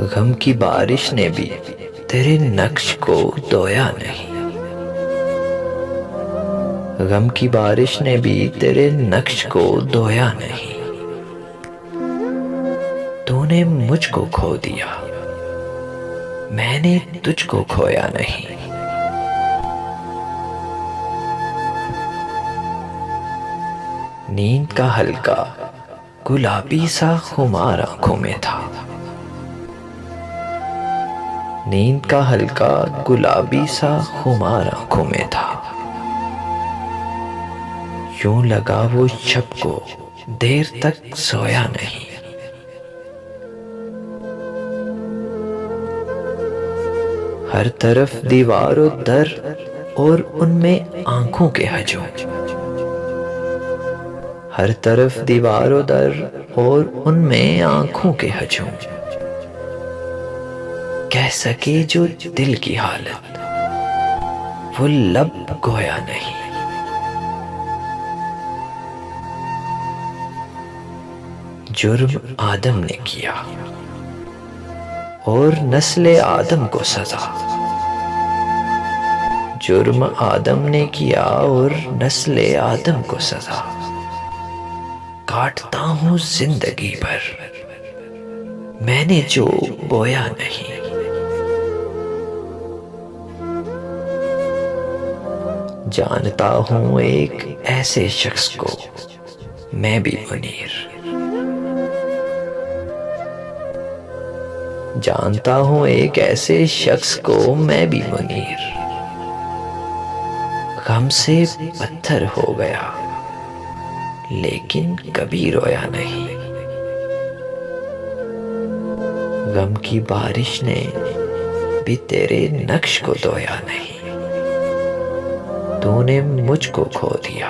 गम की बारिश ने भी तेरे नक्श को धोया नहीं। गम की बारिश ने भी तेरे नक्श को धोया नहीं। तूने मुझको खो दिया, मैंने तुझको खोया नहीं। नींद का हल्का गुलाबी सा खुमार आंखों में था। नींद का हल्का गुलाबी सा खुमार आंखों में था। यूं लगा वो शब को देर तक सोया नहीं। हर तरफ दीवारों दर और उनमें आंखों के हजूम। हर तरफ दीवारों दर और उनमें आंखों के हजूम। कह सके जो दिल की हालत, वो लब गोया नहीं। जुर्म आदम ने किया और नस्ले आदम को सजा। जुर्म आदम ने किया और नस्ले आदम को सजा। काटता हूं जिंदगी भर मैंने जो बोया नहीं। जानता हूं एक ऐसे शख्स को मैं भी मुनीर। जानता हूं एक ऐसे शख्स को मैं भी मुनीर। गम से पत्थर हो गया लेकिन कभी रोया नहीं। गम की बारिश ने भी तेरे नक्श को धोया नहीं। तूने मुझको खो दिया,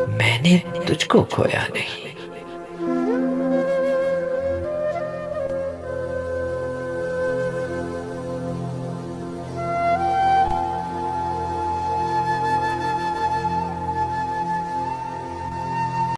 मैंने तुझको खोया नहीं।